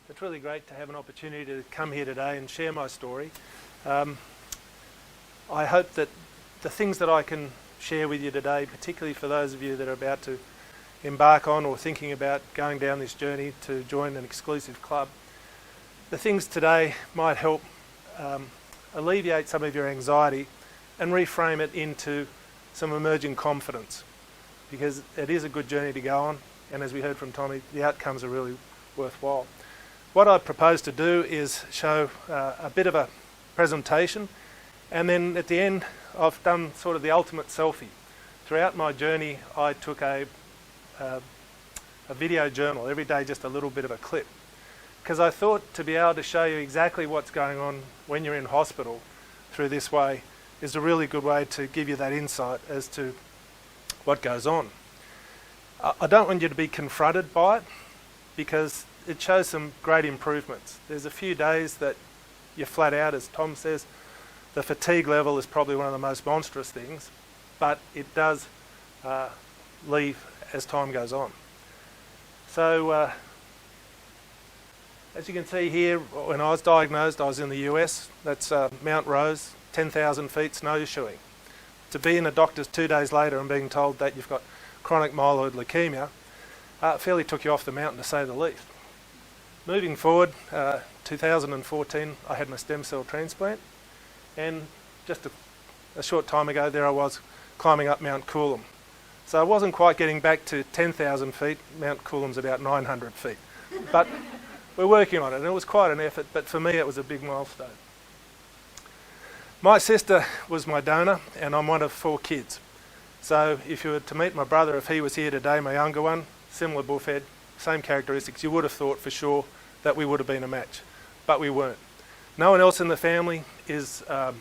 It's really great to have an opportunity to come here today and share my story. I hope that the things that I can share with you today, particularly for those of you that are about to embark on or thinking about going down this journey to join an exclusive club, the things today might help alleviate some of your anxiety and reframe it into some emerging confidence, because it is a good journey to go on, and as we heard from Tommy, the outcomes are really worthwhile. What I propose to do is show a bit of a presentation, and then at the end I've done sort of the ultimate selfie. Throughout my journey I took a video journal, every day just a little bit of a clip, because I thought to be able to show you exactly what's going on when you're in hospital through this way is a really good way to give you that insight as to what goes on. I don't want you to be confronted by it, because it shows some great improvements. There's a few days that you're flat out, as Tom says. The fatigue level is probably one of the most monstrous things, but it does leave as time goes on. So as you can see here, when I was diagnosed, I was in the US. That's Mount Rose, 10,000 feet snowshoeing. To be in a doctor's 2 days later and being told that you've got chronic myeloid leukemia fairly took you off the mountain, to say the least. Moving forward, 2014, I had my stem cell transplant, and just a short time ago there I was climbing up Mount Coolum. So I wasn't quite getting back to 10,000 feet, Mount Coolum's about 900 feet. But we're working on it, and it was quite an effort, but for me it was a big milestone. My sister was my donor, and I'm one of 4 kids. So if you were to meet my brother, if he was here today, my younger one, similar bullhead, same characteristics, you would have thought for sure that we would have been a match, but we weren't. No one else in the family is a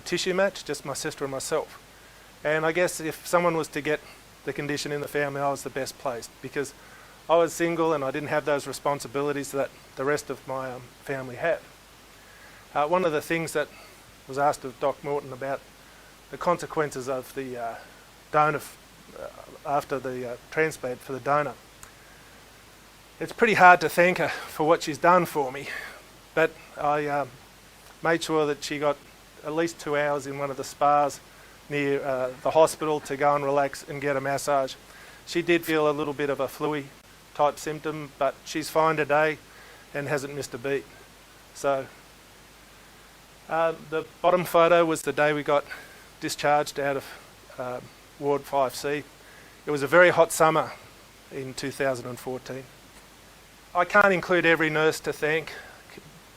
tissue match, just my sister and myself. And I guess if someone was to get the condition in the family, I was the best placed, because I was single and I didn't have those responsibilities that the rest of my family had. One of the things that was asked of Doc Morton about the consequences of the donor after the transplant for the donor. It's pretty hard to thank her for what she's done for me, but I made sure that she got at least 2 hours in one of the spas near the hospital to go and relax and get a massage. She did feel a little bit of a flu type symptom, but she's fine today and hasn't missed a beat. So the bottom photo was the day we got discharged out of Ward 5C. It was a very hot summer in 2014. I can't include every nurse to thank,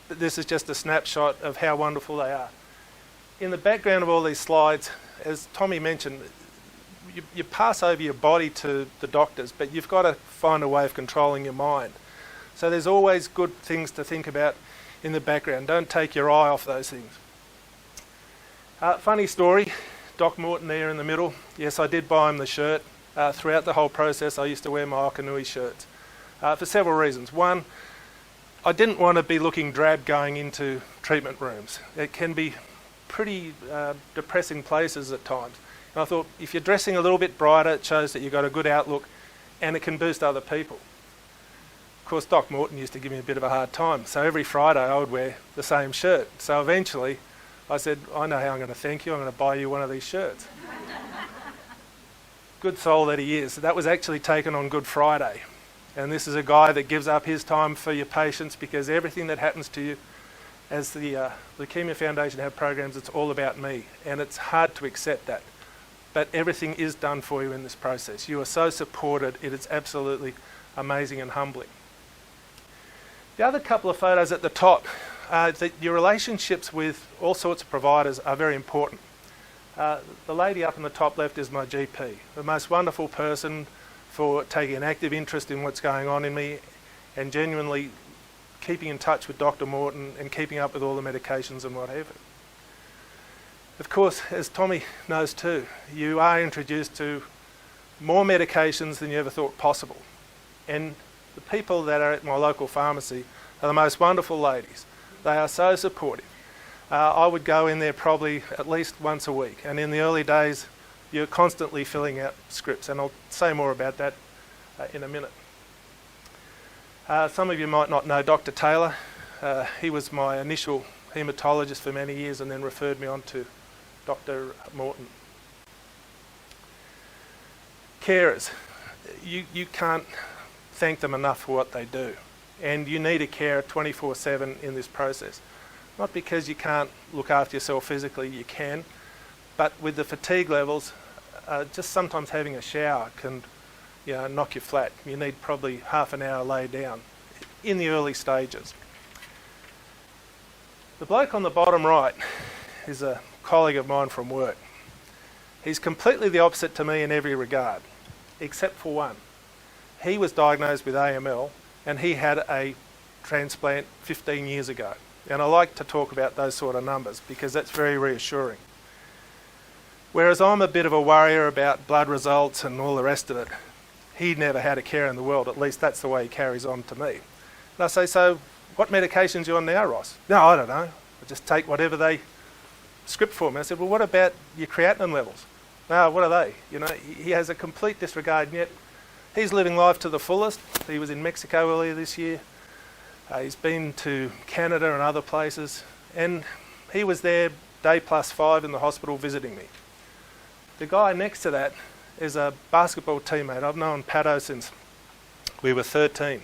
but this is just a snapshot of how wonderful they are. In the background of all these slides, as Tommy mentioned, you pass over your body to the doctors, but you've got to find a way of controlling your mind. So there's always good things to think about in the background. Don't take your eye off those things. Funny story, Doc Morton there in the middle. Yes, I did buy him the shirt. Throughout the whole process, I used to wear my Allogeneic shirts for several reasons. One, I didn't want to be looking drab going into treatment rooms. It can be pretty depressing places at times. And I thought, if you're dressing a little bit brighter, it shows that you've got a good outlook and it can boost other people. Of course, Doc Morton used to give me a bit of a hard time, so every Friday I would wear the same shirt. So eventually I said, I know how I'm going to thank you, I'm going to buy you one of these shirts. Good soul that he is. That was actually taken on Good Friday. And this is a guy that gives up his time for your patients, because everything that happens to you, as the Leukaemia Foundation have programs, it's all about me. And it's hard to accept that. But everything is done for you in this process. You are so supported, it is absolutely amazing and humbling. The other couple of photos at the top, that your relationships with all sorts of providers are very important. The lady up in the top left is my GP, the most wonderful person for taking an active interest in what's going on in me and genuinely keeping in touch with Dr. Morton and keeping up with all the medications and whatever. Of course, as Tommy knows too, you are introduced to more medications than you ever thought possible. And the people that are at my local pharmacy are the most wonderful ladies. They are so supportive. I would go in there probably at least once a week, and in the early days you're constantly filling out scripts, and I'll say more about that in a minute. Some of you might not know Dr. Taylor. He was my initial haematologist for many years and then referred me on to Dr. Morton. Carers, you can't thank them enough for what they do. And you need a carer 24/7 in this process. Not because you can't look after yourself physically, you can, but with the fatigue levels, just sometimes having a shower can knock you flat. You need probably half an hour laid down in the early stages. The bloke on the bottom right is a colleague of mine from work. He's completely the opposite to me in every regard, except for one. He was diagnosed with AML and he had a transplant 15 years ago. And I like to talk about those sort of numbers because that's very reassuring. Whereas I'm a bit of a worrier about blood results and all the rest of it, he never had a care in the world. At least that's the way he carries on to me. And I say, so what medications are you on now, Ross? No, I don't know. I just take whatever they script for me. I said, well, what about your creatinine levels? No, what are they? He has a complete disregard, and yet he's living life to the fullest. He was in Mexico earlier this year. He's been to Canada and other places, and he was there day +5 in the hospital visiting me. The guy next to that is a basketball teammate. I've known Pato since we were 13.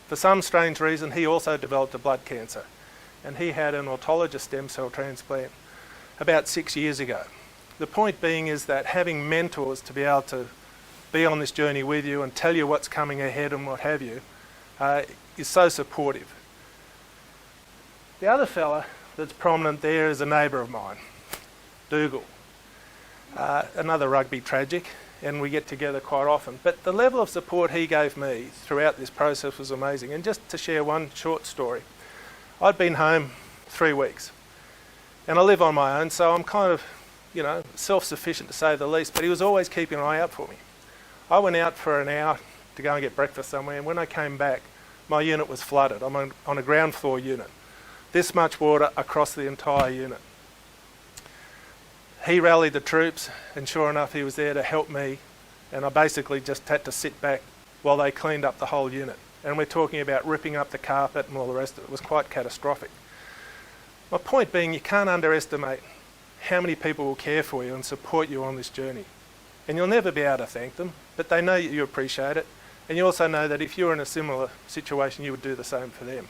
For some strange reason, he also developed a blood cancer, and he had an autologous stem cell transplant about 6 years ago. The point being is that having mentors to be able to be on this journey with you and tell you what's coming ahead and what have you is so supportive. The other fella that's prominent there is a neighbour of mine, Dougal, another rugby tragic, and we get together quite often. But the level of support he gave me throughout this process was amazing. And just to share one short story, I'd been home 3 weeks, and I live on my own, so I'm kind of, self-sufficient to say the least, but he was always keeping an eye out for me. I went out for an hour to go and get breakfast somewhere, and when I came back, my unit was flooded. I'm on a ground floor unit. This much water across the entire unit. He rallied the troops, and sure enough, he was there to help me, and I basically just had to sit back while they cleaned up the whole unit. And we're talking about ripping up the carpet and all the rest of it. It was quite catastrophic. My point being, you can't underestimate how many people will care for you and support you on this journey. And you'll never be able to thank them, but they know you appreciate it. And you also know that if you're in a similar situation, you would do the same for them.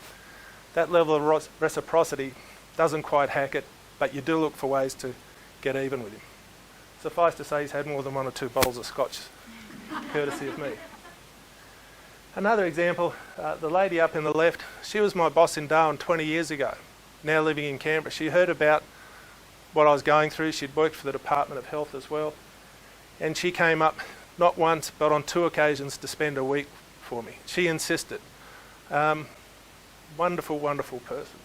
That level of reciprocity doesn't quite hack it, but you do look for ways to get even with him. Suffice to say, he's had more than 1 or 2 bottles of scotch, courtesy of me. Another example, the lady up in the left, she was my boss in Darwin 20 years ago, now living in Canberra. She heard about what I was going through. She'd worked for the Department of Health as well. And she came up not once, but on 2 occasions to spend a week for me. She insisted. Wonderful, wonderful person.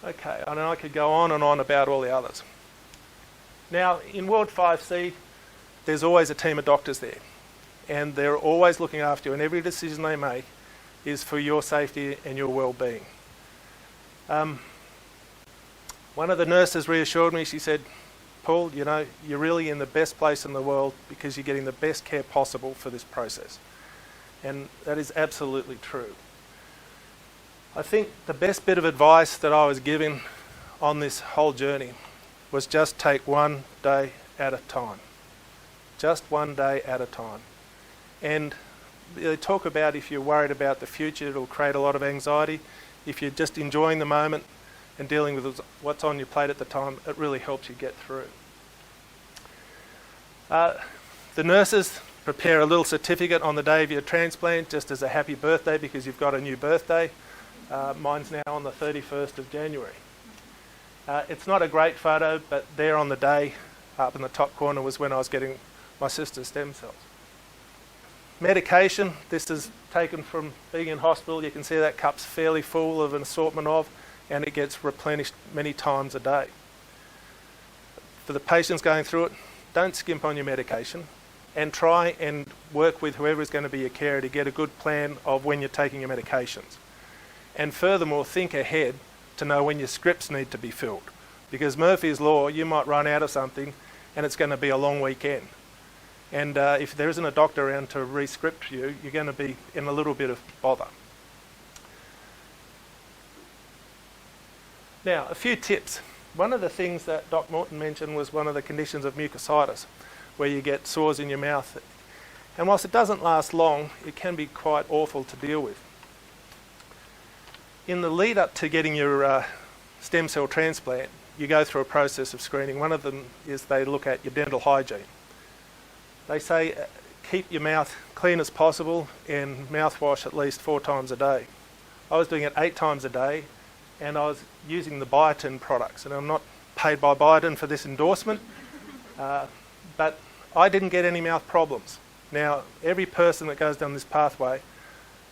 Okay, and I could go on and on about all the others. Now, in Ward 5C, there's always a team of doctors there, and they're always looking after you, and every decision they make is for your safety and your well-being. One of the nurses reassured me. She said, Paul, you're really in the best place in the world because you're getting the best care possible for this process. And that is absolutely true. I think the best bit of advice that I was given on this whole journey was just take one day at a time. Just one day at a time. And they talk about if you're worried about the future, it'll create a lot of anxiety. If you're just enjoying the moment and dealing with what's on your plate at the time, it really helps you get through. The nurses prepare a little certificate on the day of your transplant just as a happy birthday because you've got a new birthday. Mine's now on the 31st of January. It's not a great photo, but there on the day, up in the top corner, was when I was getting my sister's stem cells. Medication, this is taken from being in hospital. You can see that cup's fairly full of an assortment of, and it gets replenished many times a day. For the patients going through it, don't skimp on your medication and try and work with whoever is going to be your carer to get a good plan of when you're taking your medications. And furthermore, think ahead to know when your scripts need to be filled. Because Murphy's Law, you might run out of something and it's going to be a long weekend. And if there isn't a doctor around to re-script you, you're going to be in a little bit of bother. Now, a few tips. One of the things that Doc Morton mentioned was one of the conditions of mucositis, where you get sores in your mouth. And whilst it doesn't last long, it can be quite awful to deal with. In the lead up to getting your stem cell transplant, you go through a process of screening. One of them is they look at your dental hygiene. They say keep your mouth clean as possible and mouthwash at least 4 times a day. I was doing it 8 times a day, and I was using the biotin products, and I'm not paid by biotin for this endorsement, but I didn't get any mouth problems. Now, every person that goes down this pathway,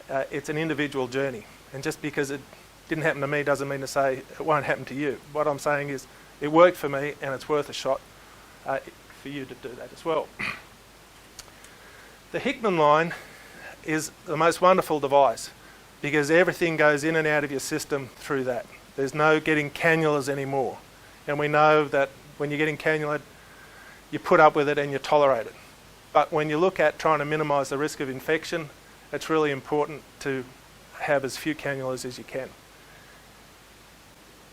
it's an individual journey, and just because it didn't happen to me doesn't mean to say it won't happen to you. What I'm saying is it worked for me, and it's worth a shot for you to do that as well. The Hickman line is the most wonderful device because everything goes in and out of your system through that. There's no getting cannulas anymore. And we know that when you're getting cannulated, you put up with it and you tolerate it. But when you look at trying to minimise the risk of infection, it's really important to have as few cannulas as you can.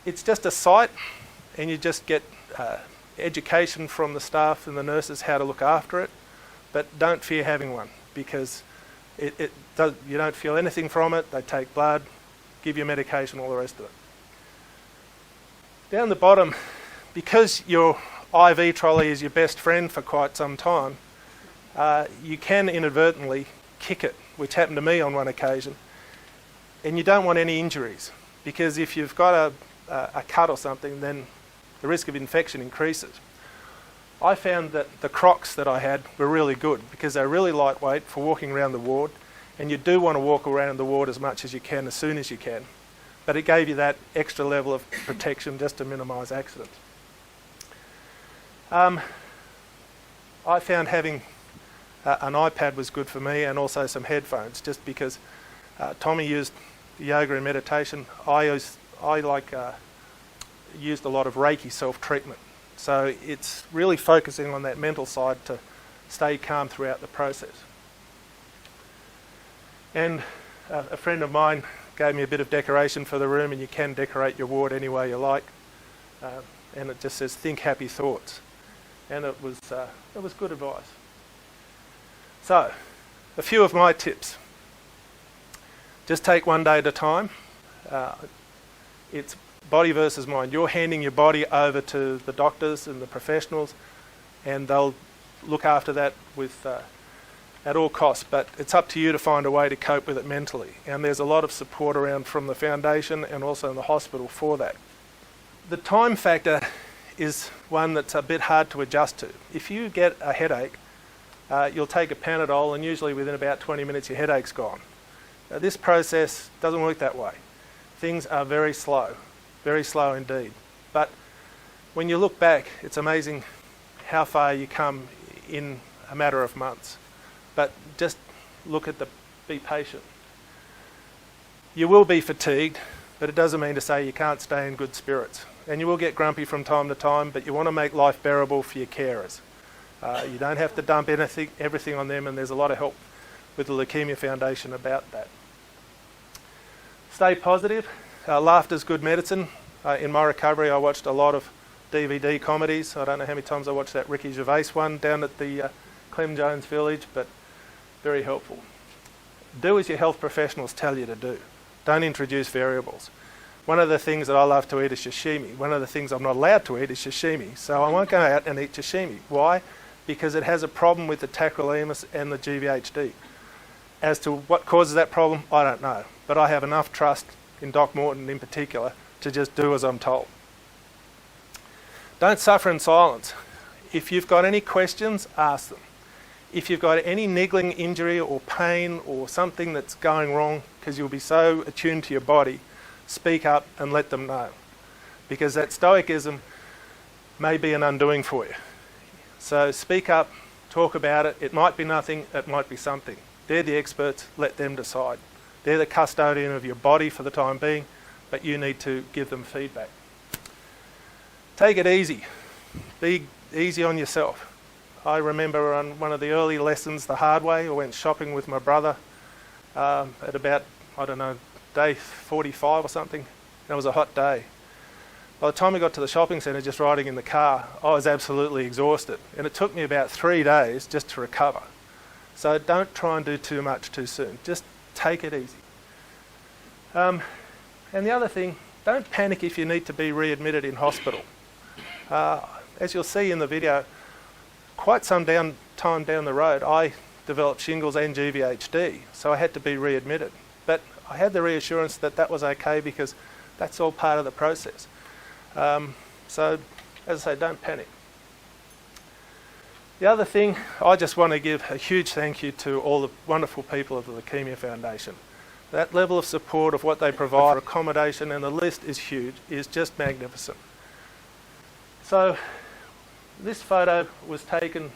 It's just a site, and you just get education from the staff and the nurses how to look after it. But don't fear having one because you don't feel anything from it. They take blood, give you medication, all the rest of it. Down the bottom, because your IV trolley is your best friend for quite some time, you can inadvertently kick it, which happened to me on one occasion. And you don't want any injuries because if you've got a cut or something, then the risk of infection increases. I found that the Crocs that I had were really good because they're really lightweight for walking around the ward, and you do want to walk around the ward as much as you can, as soon as you can. But it gave you that extra level of protection just to minimise accidents. I found having an iPad was good for me, and also some headphones, just because Tommy used yoga and meditation. I used a lot of Reiki self-treatment. So it's really focusing on that mental side to stay calm throughout the process. And a friend of mine gave me a bit of decoration for the room, and you can decorate your ward any way you like. And it just says, think happy thoughts. And it was good advice. So, a few of my tips. Just take one day at a time. It's body versus mind. You're handing your body over to the doctors and the professionals, and they'll look after that with at all costs, but it's up to you to find a way to cope with it mentally, and there's a lot of support around from the foundation and also in the hospital for that. The time factor is one that's a bit hard to adjust to. If you get a headache, you'll take a Panadol, and usually within about 20 minutes your headache's gone. This process doesn't work that way. Things are very slow indeed. But when you look back, it's amazing how far you come in a matter of months. But just be patient. You will be fatigued, but it doesn't mean to say you can't stay in good spirits. And you will get grumpy from time to time, but you want to make life bearable for your carers. You don't have to dump everything on them, and there's a lot of help with the Leukaemia Foundation about that. Stay positive. Laughter's good medicine. In my recovery, I watched a lot of DVD comedies. I don't know how many times I watched that Ricky Gervais one down at the Clem Jones Village, but very helpful. Do as your health professionals tell you to do. Don't introduce variables. One of the things that I love to eat is sashimi. One of the things I'm not allowed to eat is sashimi. So I won't go out and eat sashimi. Why? Because it has a problem with the tacrolimus and the GVHD. As to what causes that problem, I don't know. But I have enough trust in Doc Morton in particular to just do as I'm told. Don't suffer in silence. If you've got any questions, ask them. If you've got any niggling injury or pain or something that's going wrong, because you'll be so attuned to your body, speak up and let them know. Because that stoicism may be an undoing for you. So speak up, talk about it. It might be nothing, it might be something. They're the experts, let them decide. They're the custodian of your body for the time being, but you need to give them feedback. Take it easy. Be easy on yourself. I remember on one of the early lessons the hard way. I went shopping with my brother at about, I don't know, day 45 or something. And it was a hot day. By the time we got to the shopping centre, just riding in the car, I was absolutely exhausted. And it took me about 3 days just to recover. So don't try and do too much too soon. Just take it easy. And the other thing, don't panic if you need to be readmitted in hospital. As you'll see in the video, quite some time down the road, I developed shingles and GVHD, so I had to be readmitted. But I had the reassurance that that was okay because that's all part of the process. So, as I say, don't panic. The other thing, I just want to give a huge thank you to all the wonderful people of the Leukaemia Foundation. That level of support of what they provide for accommodation, and the list is huge, is just magnificent. So, this photo was taken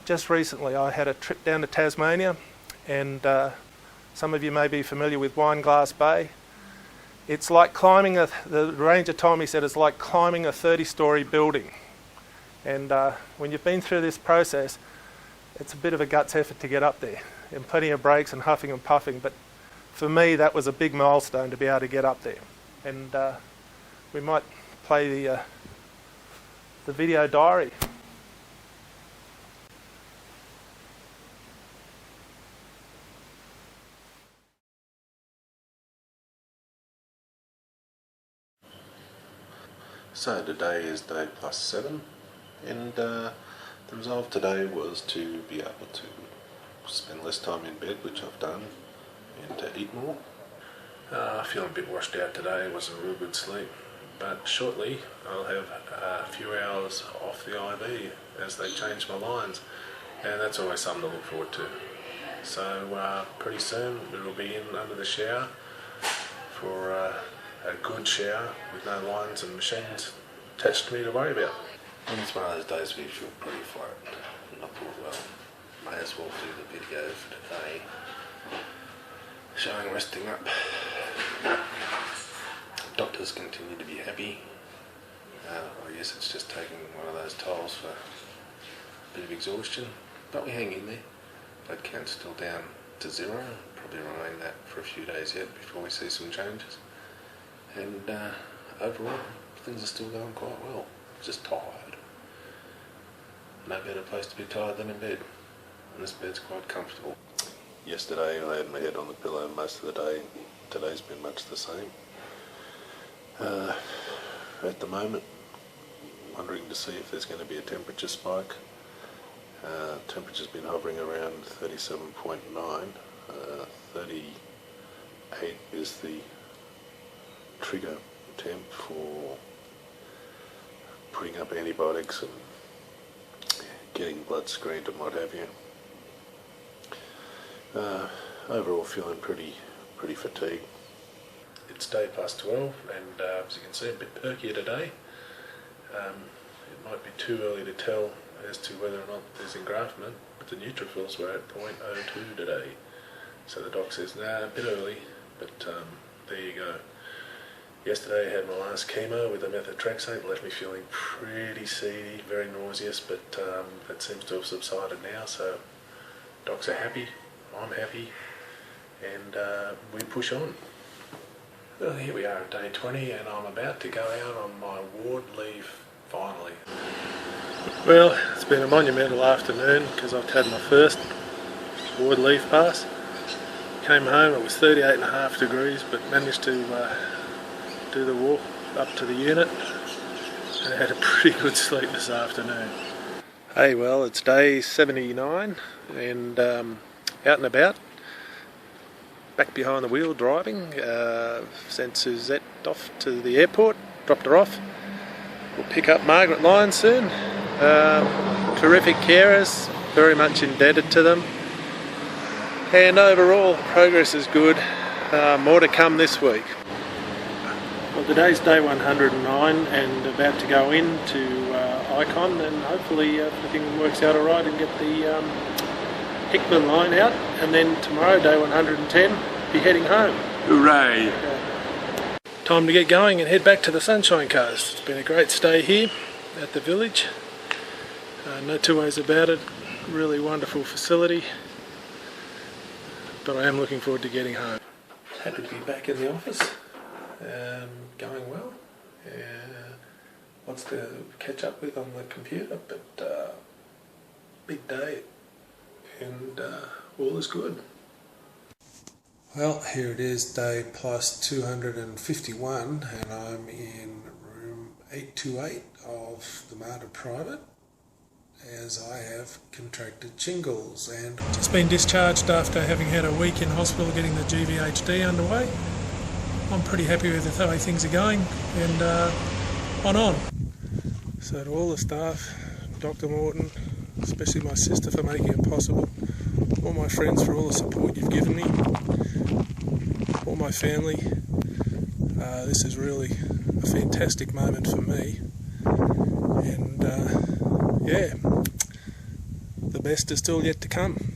just recently. I had a trip down to Tasmania, and some of you may be familiar with Wineglass Bay. It's like climbing the ranger told me, said it's like climbing a 30-storey building. And when you've been through this process, it's a bit of a guts effort to get up there, and plenty of breaks and huffing and puffing. But for me, that was a big milestone to be able to get up there. And we might play the video diary. So today is day +7, and the resolve today was to be able to spend less time in bed, which I've done, and to eat more. Feeling a bit washed out today, wasn't a real good sleep, but shortly I'll have a few hours off the IV as they change my lines, and that's always something to look forward to. So pretty soon it'll be in under the shower for a good shower with no lines and machines attached to me to worry about. And it's one of those days where you feel pretty flat and not pulled well. May as well do the video for today, showing resting up. Doctors continue to be happy. I guess it's just taking one of those tolls for a bit of exhaustion, but we hang in there. Blood count's still down to 0, probably remain that for a few days yet before we see some changes. And overall, things are still going quite well. Just tired. No better place to be tired than in bed. And this bed's quite comfortable. Yesterday I had my head on the pillow most of the day. Today's been much the same. At the moment, wondering to see if there's going to be a temperature spike. Temperature's been hovering around 37.9. 38 is the trigger temp for putting up antibiotics and getting blood screened and what have you. Overall feeling pretty fatigued. It's day +12, and as you can see, a bit perkier today. It might be too early to tell as to whether or not there's engraftment, but the neutrophils were at 0.02 today. So the doc says, nah, a bit early, but there you go. Yesterday I had my last chemo with a methotrexate, left me feeling pretty seedy, very nauseous, but that seems to have subsided now, so docs are happy, I'm happy, and we push on. Well, here we are at day 20, and I'm about to go out on my ward leave, finally. Well, it's been a monumental afternoon because I've had my first ward leave pass. Came home, it was 38.5 degrees, but managed to do the walk up to the unit, and I had a pretty good sleep this afternoon. Hey, well, it's day 79 and out and about, back behind the wheel driving. Sent Suzette off to the airport, dropped her off. We'll pick up Margaret Lyon soon. Terrific carers, very much indebted to them, and overall progress is good. More to come this week. Well, today's day 109 and about to go into Icon, and hopefully everything works out alright and get the Hickman line out, and then tomorrow, day 110, be heading home. Hooray! Time to get going and head back to the Sunshine Coast. It's been a great stay here at the village. No two ways about it, really wonderful facility, but I am looking forward to getting home. Happy to be back in the office, going well. Lots to catch up with on the computer, but big day, and all is good. Well, here it is, day plus 251, and I'm in room 828 of the Mater Private, as I have contracted shingles. And Just been discharged after having had a week in hospital getting the GVHD underway. I'm pretty happy with the way things are going, and on. So to all the staff, Dr. Morton, especially my sister for making it possible, all my friends for all the support you've given me, all my family, this is really a fantastic moment for me, and yeah, the best is still yet to come.